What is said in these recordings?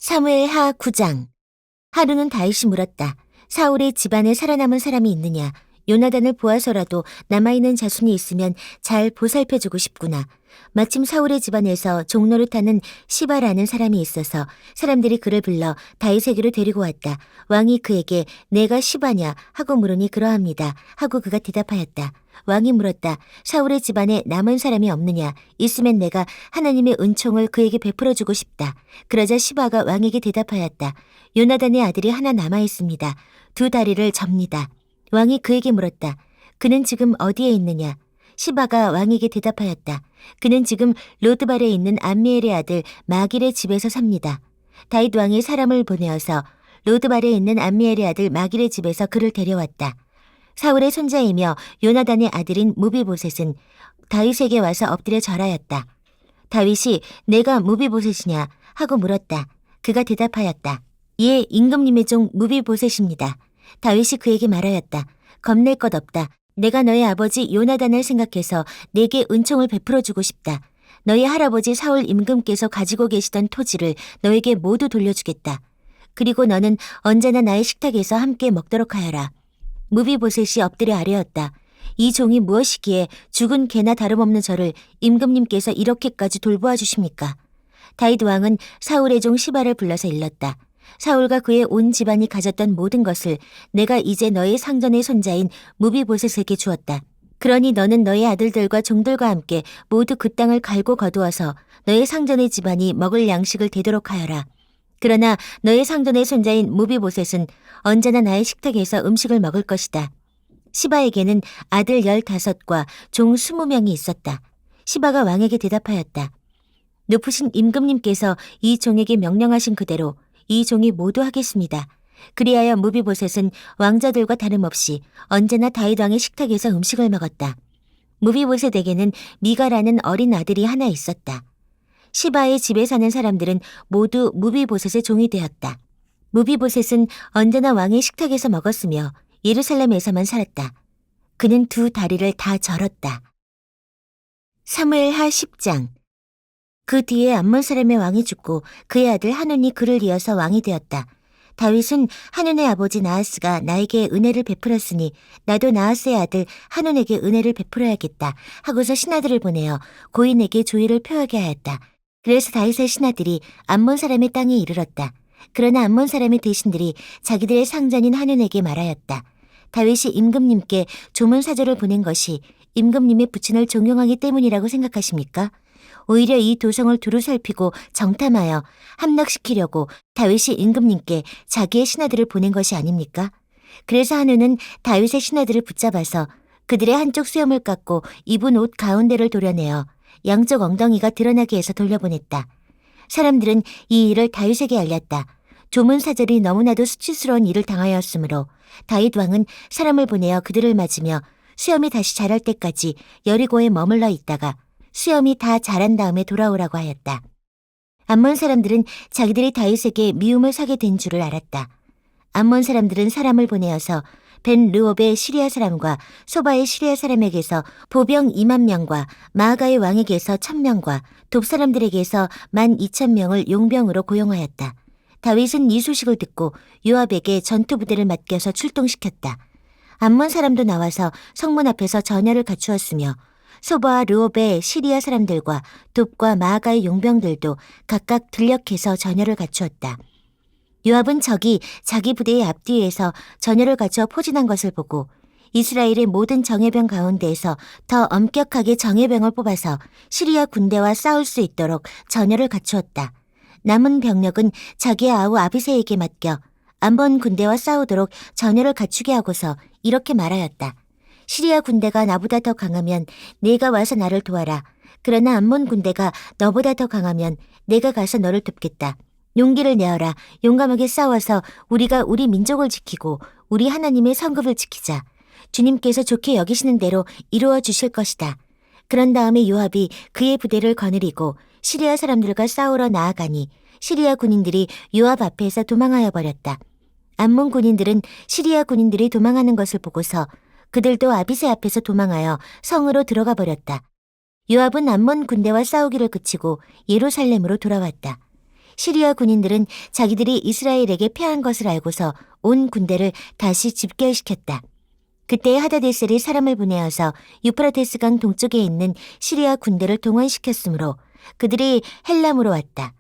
사무엘하 9장. 하루는 다윗이 물었다. 사울의 집안에 살아남은 사람이 있느냐? 요나단을 보아서라도 남아있는 자손이 있으면 잘 보살펴주고 싶구나. 마침 사울의 집안에서 종노릇하는 시바라는 사람이 있어서 사람들이 그를 불러 다윗에게로 데리고 왔다. 왕이 그에게 내가 시바냐 하고 물으니 그러합니다 하고 그가 대답하였다. 왕이 물었다. 사울의 집안에 남은 사람이 없느냐? 있으면 내가 하나님의 은총을 그에게 베풀어주고 싶다. 그러자 시바가 왕에게 대답하였다. 요나단의 아들이 하나 남아있습니다. 두 다리를 접니다. 왕이 그에게 물었다. 그는 지금 어디에 있느냐? 시바가 왕에게 대답하였다. 그는 지금 로드발에 있는 암미엘의 아들 마길의 집에서 삽니다. 다윗 왕이 사람을 보내어서 로드발에 있는 암미엘의 아들 마길의 집에서 그를 데려왔다. 사울의 손자이며 요나단의 아들인 무비보셋은 다윗에게 와서 엎드려 절하였다. 다윗이 내가 무비보셋이냐 하고 물었다. 그가 대답하였다. 예, 임금님의 종 무비보셋입니다. 다윗이 그에게 말하였다. 겁낼 것 없다. 내가 너의 아버지 요나단을 생각해서 내게 은총을 베풀어주고 싶다. 너희 할아버지 사울 임금께서 가지고 계시던 토지를 너에게 모두 돌려주겠다. 그리고 너는 언제나 나의 식탁에서 함께 먹도록 하여라. 무비보셋이 엎드려 아뢰었다. 이 종이 무엇이기에 죽은 개나 다름없는 저를 임금님께서 이렇게까지 돌보아 주십니까? 다윗 왕은 사울의 종 시바를 불러서 일렀다. 사울과 그의 온 집안이 가졌던 모든 것을 내가 이제 너의 상전의 손자인 무비보셋에게 주었다. 그러니 너는 너의 아들들과 종들과 함께 모두 그 땅을 갈고 거두어서 너의 상전의 집안이 먹을 양식을 되도록 하여라. 그러나 너의 상전의 손자인 무비보셋은 언제나 나의 식탁에서 음식을 먹을 것이다. 시바에게는 아들 15과 종 20명이 있었다. 시바가 왕에게 대답하였다. 높으신 임금님께서 이 종에게 명령하신 그대로 이 종이 모두 하겠습니다. 그리하여 무비보셋은 왕자들과 다름없이 언제나 다윗 왕의 식탁에서 음식을 먹었다. 무비보셋에게는 미가라는 어린 아들이 하나 있었다. 시바의 집에 사는 사람들은 모두 무비보셋의 종이 되었다. 무비보셋은 언제나 왕의 식탁에서 먹었으며 예루살렘에서만 살았다. 그는 두 다리를 다 절었다. 사무엘하 10장. 그 뒤에 암몬 사람의 왕이 죽고 그의 아들 하눈이 그를 이어서 왕이 되었다. 다윗은 하눈의 아버지 나하스가 나에게 은혜를 베풀었으니 나도 나하스의 아들 하눈에게 은혜를 베풀어야겠다 하고서 신하들을 보내어 고인에게 조의를 표하게 하였다. 그래서 다윗의 신하들이 암몬 사람의 땅에 이르렀다. 그러나 암몬 사람의 대신들이 자기들의 상전인 하눈에게 말하였다. 다윗이 임금님께 조문사절을 보낸 것이 임금님의 부친을 존경하기 때문이라고 생각하십니까? 오히려 이 도성을 두루 살피고 정탐하여 함락시키려고 다윗이 임금님께 자기의 신하들을 보낸 것이 아닙니까? 그래서 하눈은 다윗의 신하들을 붙잡아서 그들의 한쪽 수염을 깎고 입은 옷 가운데를 도려내어 양쪽 엉덩이가 드러나게 해서 돌려보냈다. 사람들은 이 일을 다윗에게 알렸다. 조문사절이 너무나도 수치스러운 일을 당하였으므로 다윗 왕은 사람을 보내어 그들을 맞으며 수염이 다시 자랄 때까지 여리고에 머물러 있다가 수염이 다 자란 다음에 돌아오라고 하였다. 암몬 사람들은 자기들이 다윗에게 미움을 사게 된 줄을 알았다. 암몬 사람들은 사람을 보내어서 벤 르옵의 시리아 사람과 소바의 시리아 사람에게서 보병 2만 명과 마아가의 왕에게서 1,000명과 돕 사람들에게서 12,000명을 용병으로 고용하였다. 다윗은 이 소식을 듣고 요압에게 전투부대를 맡겨서 출동시켰다. 암몬 사람도 나와서 성문 앞에서 전열을 갖추었으며 소바와 르옵의 시리아 사람들과 돕과 마아가의 용병들도 각각 들녘에서 전열을 갖추었다. 요압은 적이 자기 부대의 앞뒤에서 전열을 갖추어 포진한 것을 보고 이스라엘의 모든 정예병 가운데에서 더 엄격하게 정예병을 뽑아서 시리아 군대와 싸울 수 있도록 전열을 갖추었다. 남은 병력은 자기의 아우 아비새에게 맡겨 암몬 군대와 싸우도록 전열을 갖추게 하고서 이렇게 말하였다. 시리아 군대가 나보다 더 강하면 내가 와서 나를 도와라. 그러나 암몬 군대가 너보다 더 강하면 내가 가서 너를 돕겠다. 용기를 내어라. 용감하게 싸워서 우리가 우리 민족을 지키고 우리 하나님의 성급을 지키자. 주님께서 좋게 여기시는 대로 이루어 주실 것이다. 그런 다음에 요압이 그의 부대를 거느리고 시리아 사람들과 싸우러 나아가니 시리아 군인들이 요압 앞에서 도망하여 버렸다. 암몬 군인들은 시리아 군인들이 도망하는 것을 보고서 그들도 아비새 앞에서 도망하여 성으로 들어가 버렸다. 요압은 암몬 군대와 싸우기를 그치고 예루살렘으로 돌아왔다. 시리아 군인들은 자기들이 이스라엘에게 패한 것을 알고서 온 군대를 다시 집결시켰다. 그때 하다데셀이 사람을 보내어서 유프라테스 강 동쪽에 있는 시리아 군대를 동원시켰으므로 그들이 헬람으로 왔다.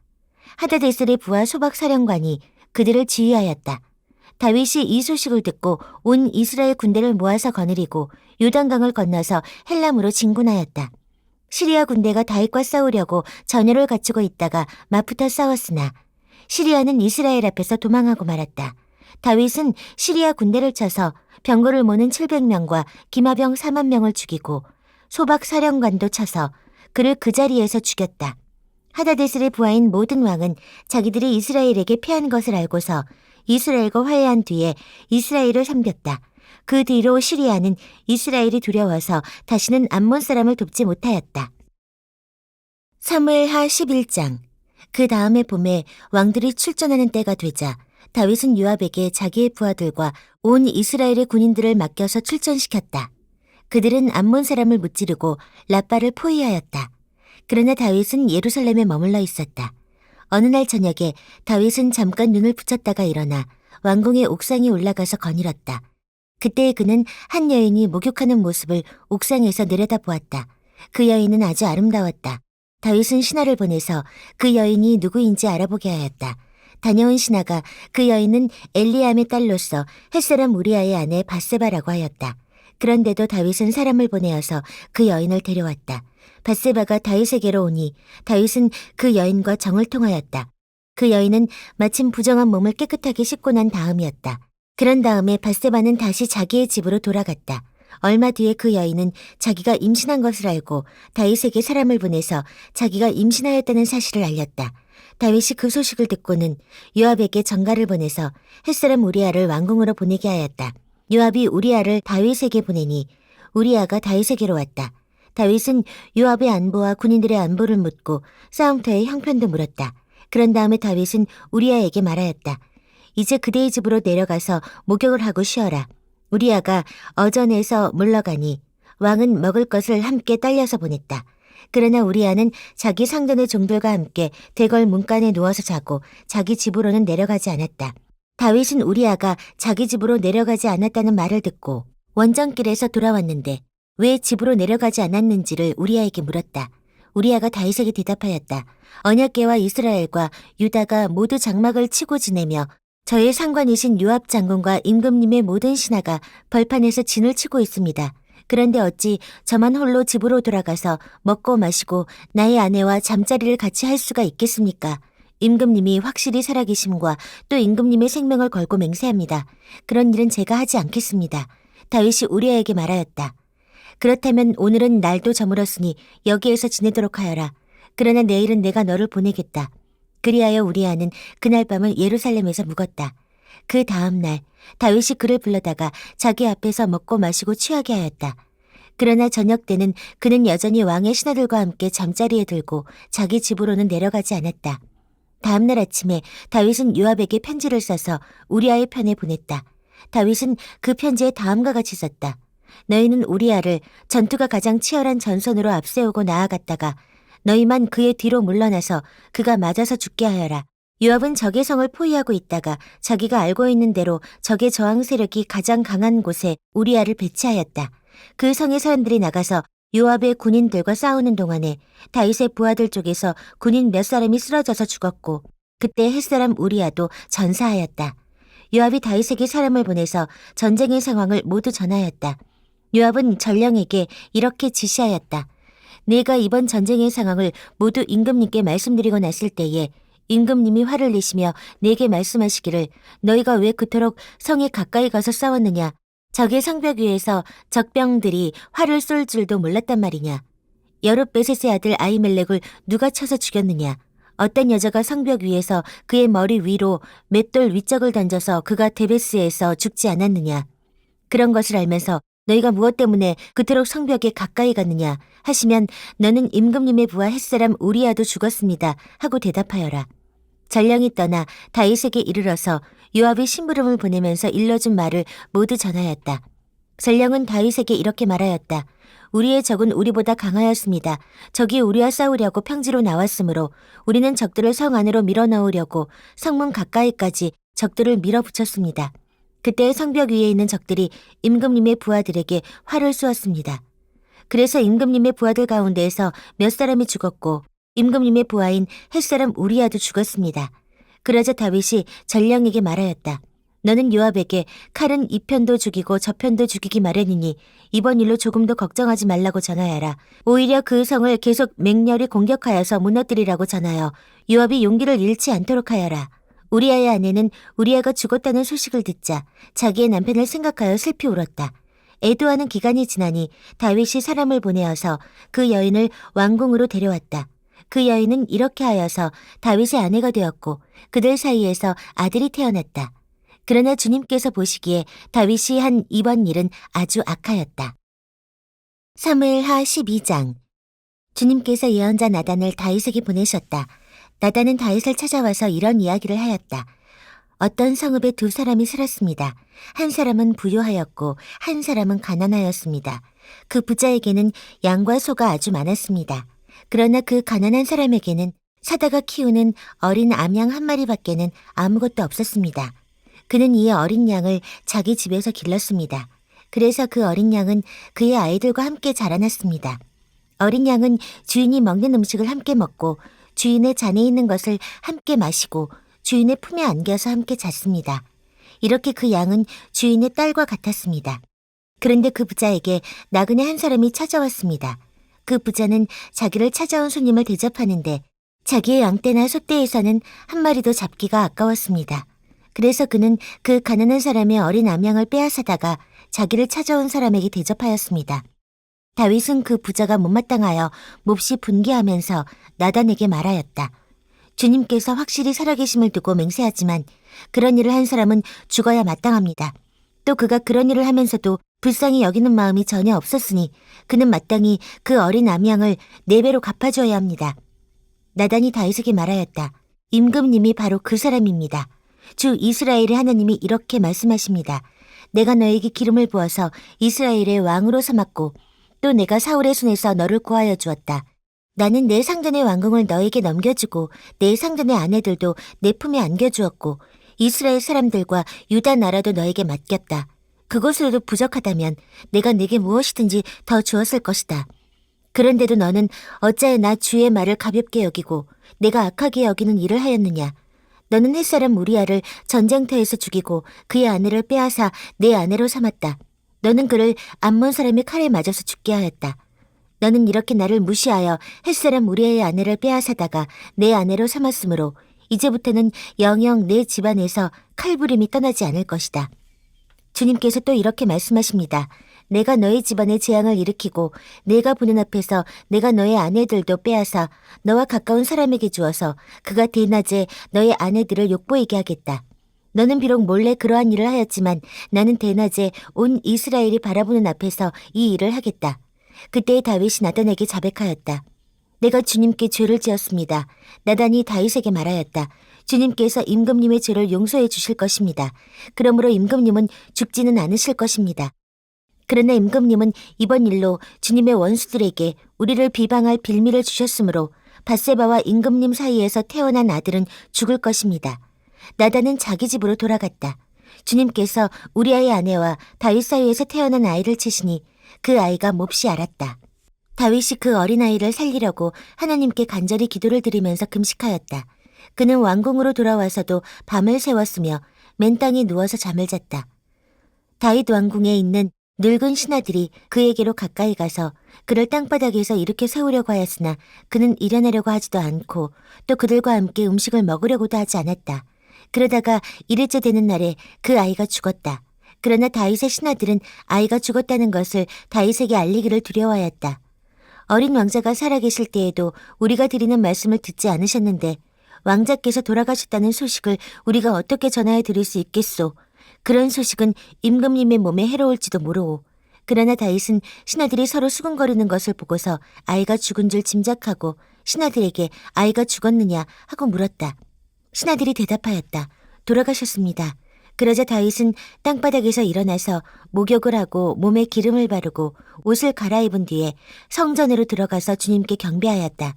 하다데셀의 부하 소박 사령관이 그들을 지휘하였다. 다윗이 이 소식을 듣고 온 이스라엘 군대를 모아서 거느리고 요단강을 건너서 헬람으로 진군하였다. 시리아 군대가 다윗과 싸우려고 전열을 갖추고 있다가 맞붙어 싸웠으나 시리아는 이스라엘 앞에서 도망하고 말았다. 다윗은 시리아 군대를 쳐서 병거를 모는 700명과 기마병 4만 명을 죽이고 소박 사령관도 쳐서 그를 그 자리에서 죽였다. 하다데셀의 부하인 모든 왕은 자기들이 이스라엘에게 패한 것을 알고서 이스라엘과 화해한 뒤에 이스라엘을 섬겼다. 그 뒤로 시리아는 이스라엘이 두려워서 다시는 암몬 사람을 돕지 못하였다. 사무엘하 11장. 그 다음에 봄에 왕들이 출전하는 때가 되자 다윗은 요압에게 자기의 부하들과 온 이스라엘의 군인들을 맡겨서 출전시켰다. 그들은 암몬 사람을 무찌르고 라빠를 포위하였다. 그러나 다윗은 예루살렘에 머물러 있었다. 어느 날 저녁에 다윗은 잠깐 눈을 붙였다가 일어나 왕궁의 옥상에 올라가서 거닐었다. 그때 그는 한 여인이 목욕하는 모습을 옥상에서 내려다보았다. 그 여인은 아주 아름다웠다. 다윗은 신하를 보내서 그 여인이 누구인지 알아보게 하였다. 다녀온 신하가 그 여인은 엘리암의 딸로서 햇사람 우리아의 아내 밧세바라고 하였다. 그런데도 다윗은 사람을 보내어서 그 여인을 데려왔다. 밧세바가 다윗에게로 오니 다윗은 그 여인과 정을 통하였다. 그 여인은 마침 부정한 몸을 깨끗하게 씻고 난 다음이었다. 그런 다음에 밧세바는 다시 자기의 집으로 돌아갔다. 얼마 뒤에 그 여인은 자기가 임신한 것을 알고 다윗에게 사람을 보내서 자기가 임신하였다는 사실을 알렸다. 다윗이 그 소식을 듣고는 요압에게 전가를 보내서 햇사람 우리아를 왕궁으로 보내게 하였다. 요압이 우리아를 다윗에게 보내니 우리아가 다윗에게로 왔다. 다윗은 요압의 안보와 군인들의 안보를 묻고 싸움터의 형편도 물었다. 그런 다음에 다윗은 우리아에게 말하였다. 이제 그대의 집으로 내려가서 목욕을 하고 쉬어라. 우리아가 어전에서 물러가니 왕은 먹을 것을 함께 딸려서 보냈다. 그러나 우리아는 자기 상전의 종들과 함께 대궐 문간에 누워서 자고 자기 집으로는 내려가지 않았다. 다윗은 우리아가 자기 집으로 내려가지 않았다는 말을 듣고 원정길에서 돌아왔는데 왜 집으로 내려가지 않았는지를 우리아에게 물었다. 우리아가 다윗에게 대답하였다. 언약궤와 이스라엘과 유다가 모두 장막을 치고 지내며 저의 상관이신 요압 장군과 임금님의 모든 신하가 벌판에서 진을 치고 있습니다. 그런데 어찌 저만 홀로 집으로 돌아가서 먹고 마시고 나의 아내와 잠자리를 같이 할 수가 있겠습니까? 임금님이 확실히 살아계심과 또 임금님의 생명을 걸고 맹세합니다. 그런 일은 제가 하지 않겠습니다. 다윗이 우리아에게 말하였다. 그렇다면 오늘은 날도 저물었으니 여기에서 지내도록 하여라. 그러나 내일은 내가 너를 보내겠다. 그리하여 우리아는 그날 밤을 예루살렘에서 묵었다. 그 다음 날 다윗이 그를 불러다가 자기 앞에서 먹고 마시고 취하게 하였다. 그러나 저녁 때는 그는 여전히 왕의 신하들과 함께 잠자리에 들고 자기 집으로는 내려가지 않았다. 다음 날 아침에 다윗은 요압에게 편지를 써서 우리아의 편에 보냈다. 다윗은 그 편지에 다음과 같이 썼다. 너희는 우리아를 전투가 가장 치열한 전선으로 앞세우고 나아갔다가 너희만 그의 뒤로 물러나서 그가 맞아서 죽게 하여라. 요압은 적의 성을 포위하고 있다가 자기가 알고 있는 대로 적의 저항 세력이 가장 강한 곳에 우리아를 배치하였다. 그 성의 사람들이 나가서 요압의 군인들과 싸우는 동안에 다윗의 부하들 쪽에서 군인 몇 사람이 쓰러져서 죽었고 그때 햇사람 우리아도 전사하였다. 요압이 다윗에게 사람을 보내서 전쟁의 상황을 모두 전하였다. 요압은 전령에게 이렇게 지시하였다. 내가 이번 전쟁의 상황을 모두 임금님께 말씀드리고 났을 때에 임금님이 화를 내시며 내게 말씀하시기를 너희가 왜 그토록 성에 가까이 가서 싸웠느냐. 적의 성벽 위에서 적병들이 활을 쏠 줄도 몰랐단 말이냐. 여룻베셋의 아들 아히멜렉을 누가 쳐서 죽였느냐. 어떤 여자가 성벽 위에서 그의 머리 위로 맷돌 위적을 던져서 그가 데베스에서 죽지 않았느냐. 그런 것을 알면서 너희가 무엇 때문에 그토록 성벽에 가까이 갔느냐 하시면 너는 임금님의 부하 햇사람 우리아도 죽었습니다 하고 대답하여라. 전령이 떠나 다윗에게 이르러서 요압이 심부름을 보내면서 일러준 말을 모두 전하였다. 전령은 다윗에게 이렇게 말하였다. 우리의 적은 우리보다 강하였습니다. 적이 우리와 싸우려고 평지로 나왔으므로 우리는 적들을 성 안으로 밀어넣으려고 성문 가까이까지 적들을 밀어붙였습니다. 그때 성벽 위에 있는 적들이 임금님의 부하들에게 활을 쏘았습니다. 그래서 임금님의 부하들 가운데에서 몇 사람이 죽었고 임금님의 부하인 햇사람 우리아도 죽었습니다. 그러자 다윗이 전령에게 말하였다. 너는 요압에게 칼은 이 편도 죽이고 저 편도 죽이기 마련이니 이번 일로 조금도 걱정하지 말라고 전하여라. 오히려 그 성을 계속 맹렬히 공격하여서 무너뜨리라고 전하여 요압이 용기를 잃지 않도록 하여라. 우리아의 아내는 우리아가 죽었다는 소식을 듣자 자기의 남편을 생각하여 슬피 울었다. 애도하는 기간이 지나니 다윗이 사람을 보내어서 그 여인을 왕궁으로 데려왔다. 그 여인은 이렇게 하여서 다윗의 아내가 되었고 그들 사이에서 아들이 태어났다. 그러나 주님께서 보시기에 다윗이 한 이번 일은 아주 악하였다. 사무엘하 12장. 주님께서 예언자 나단을 다윗에게 보내셨다. 나단은 다윗을 찾아와서 이런 이야기를 하였다. 어떤 성읍에 두 사람이 살았습니다. 한 사람은 부유하였고 한 사람은 가난하였습니다. 그 부자에게는 양과 소가 아주 많았습니다. 그러나 그 가난한 사람에게는 사다가 키우는 어린 암양 한 마리밖에는 아무것도 없었습니다. 그는 이 어린 양을 자기 집에서 길렀습니다. 그래서 그 어린 양은 그의 아이들과 함께 자라났습니다. 어린 양은 주인이 먹는 음식을 함께 먹고 주인의 잔에 있는 것을 함께 마시고 주인의 품에 안겨서 함께 잤습니다. 이렇게 그 양은 주인의 딸과 같았습니다. 그런데 그 부자에게 나그네 한 사람이 찾아왔습니다. 그 부자는 자기를 찾아온 손님을 대접하는데 자기의 양떼나 소떼에서는 한 마리도 잡기가 아까웠습니다. 그래서 그는 그 가난한 사람의 어린 암양을 빼앗아다가 자기를 찾아온 사람에게 대접하였습니다. 다윗은 그 부자가 못마땅하여 몹시 분개하면서 나단에게 말하였다. 주님께서 확실히 살아계심을 두고 맹세하지만 그런 일을 한 사람은 죽어야 마땅합니다. 또 그가 그런 일을 하면서도 불쌍히 여기는 마음이 전혀 없었으니 그는 마땅히 그 어린 암양을 4배로 갚아줘야 합니다. 나단이 다윗에게 말하였다. 임금님이 바로 그 사람입니다. 주 이스라엘의 하나님이 이렇게 말씀하십니다. 내가 너에게 기름을 부어서 이스라엘의 왕으로 삼았고 또 내가 사울의 손에서 너를 구하여 주었다. 나는 내 상전의 왕궁을 너에게 넘겨주고 내 상전의 아내들도 내 품에 안겨주었고 이스라엘 사람들과 유다 나라도 너에게 맡겼다. 그것으로도 부족하다면 내가 네게 무엇이든지 더 주었을 것이다. 그런데도 너는 어찌하여 나 주의 말을 가볍게 여기고 내가 악하게 여기는 일을 하였느냐. 너는 햇사람 우리아를 전쟁터에서 죽이고 그의 아내를 빼앗아 내 아내로 삼았다. 너는 그를 암몬 사람의 칼에 맞아서 죽게 하였다. 너는 이렇게 나를 무시하여 햇사람 우리아의 아내를 빼앗아다가 내 아내로 삼았으므로 이제부터는 영영 내 집안에서 칼부림이 떠나지 않을 것이다. 주님께서 또 이렇게 말씀하십니다. 내가 너희 집안에 재앙을 일으키고 내가 보는 앞에서 내가 너의 아내들도 빼앗아 너와 가까운 사람에게 주어서 그가 대낮에 너의 아내들을 욕보이게 하겠다. 너는 비록 몰래 그러한 일을 하였지만 나는 대낮에 온 이스라엘이 바라보는 앞에서 이 일을 하겠다. 그때 다윗이 나단에게 자백하였다. 내가 주님께 죄를 지었습니다. 나단이 다윗에게 말하였다. 주님께서 임금님의 죄를 용서해 주실 것입니다. 그러므로 임금님은 죽지는 않으실 것입니다. 그러나 임금님은 이번 일로 주님의 원수들에게 우리를 비방할 빌미를 주셨으므로 밧세바와 임금님 사이에서 태어난 아들은 죽을 것입니다. 나단은 자기 집으로 돌아갔다. 주님께서 우리아의 아내와 다윗 사이에서 태어난 아이를 치시니 그 아이가 몹시 앓았다. 다윗이 그 어린아이를 살리려고 하나님께 간절히 기도를 드리면서 금식하였다. 그는 왕궁으로 돌아와서도 밤을 새웠으며 맨 땅에 누워서 잠을 잤다. 다윗 왕궁에 있는 늙은 신하들이 그에게로 가까이 가서 그를 땅바닥에서 일으켜 세우려고 하였으나 그는 일어나려고 하지도 않고 또 그들과 함께 음식을 먹으려고도 하지 않았다. 그러다가 이틀째 되는 날에 그 아이가 죽었다. 그러나 다윗의 신하들은 아이가 죽었다는 것을 다윗에게 알리기를 두려워하였다. 어린 왕자가 살아계실 때에도 우리가 드리는 말씀을 듣지 않으셨는데 왕자께서 돌아가셨다는 소식을 우리가 어떻게 전하여 드릴 수 있겠소? 그런 소식은 임금님의 몸에 해로울지도 모르오. 그러나 다윗은 신하들이 서로 수군거리는 것을 보고서 아이가 죽은 줄 짐작하고 신하들에게 아이가 죽었느냐 하고 물었다. 신하들이 대답하였다. 돌아가셨습니다. 그러자 다윗은 땅바닥에서 일어나서 목욕을 하고 몸에 기름을 바르고 옷을 갈아입은 뒤에 성전으로 들어가서 주님께 경배하였다.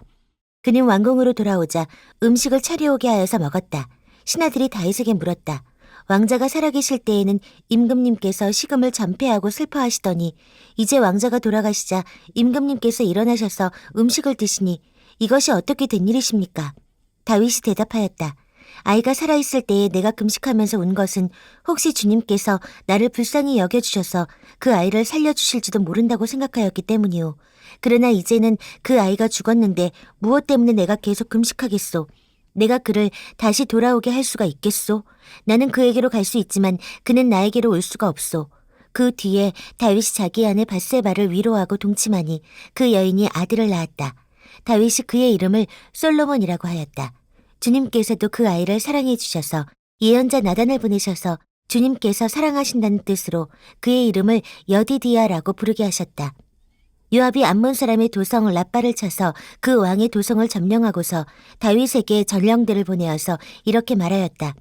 그는 왕궁으로 돌아오자 음식을 차려오게 하여서 먹었다. 신하들이 다윗에게 물었다. 왕자가 살아계실 때에는 임금님께서 식음을 전폐하고 슬퍼하시더니 이제 왕자가 돌아가시자 임금님께서 일어나셔서 음식을 드시니 이것이 어떻게 된 일이십니까? 다윗이 대답하였다. 아이가 살아있을 때에 내가 금식하면서 운 것은 혹시 주님께서 나를 불쌍히 여겨주셔서 그 아이를 살려주실지도 모른다고 생각하였기 때문이오. 그러나 이제는 그 아이가 죽었는데 무엇 때문에 내가 계속 금식하겠소? 내가 그를 다시 돌아오게 할 수가 있겠소? 나는 그에게로 갈 수 있지만 그는 나에게로 올 수가 없소. 그 뒤에 다윗이 자기 아내 밧세바를 위로하고 동침하니 그 여인이 아들을 낳았다. 다윗이 그의 이름을 솔로몬이라고 하였다. 주님께서도 그 아이를 사랑해 주셔서 예언자 나단을 보내셔서 주님께서 사랑하신다는 뜻으로 그의 이름을 여디디아라고 부르게 하셨다. 요압이 암몬 사람의 도성 라빠를 쳐서 그 왕의 도성을 점령하고서 다윗에게 전령대를 보내어서 이렇게 말하였다.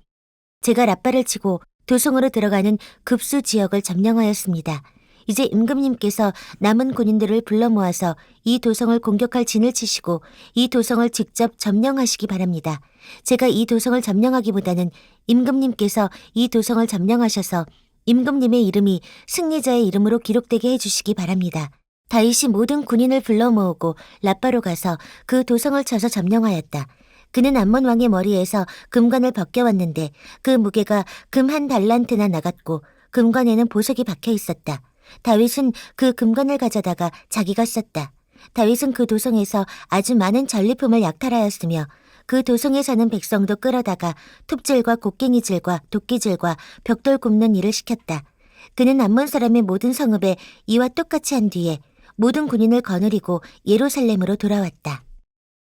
제가 라빠를 치고 도성으로 들어가는 급수 지역을 점령하였습니다. 이제 임금님께서 남은 군인들을 불러 모아서 이 도성을 공격할 진을 치시고 이 도성을 직접 점령하시기 바랍니다. 제가 이 도성을 점령하기보다는 임금님께서 이 도성을 점령하셔서 임금님의 이름이 승리자의 이름으로 기록되게 해주시기 바랍니다. 다윗이 모든 군인을 불러 모으고 라빠로 가서 그 도성을 쳐서 점령하였다. 그는 암몬 왕의 머리에서 금관을 벗겨왔는데 그 무게가 금 1달란트나 나갔고 금관에는 보석이 박혀 있었다. 다윗은 그 금관을 가져다가 자기가 썼다. 다윗은 그 도성에서 아주 많은 전리품을 약탈하였으며 그 도성에 사는 백성도 끌어다가 톱질과 곡괭이질과 도끼질과 벽돌 굽는 일을 시켰다. 그는 암몬 사람의 모든 성읍에 이와 똑같이 한 뒤에 모든 군인을 거느리고 예루살렘으로 돌아왔다.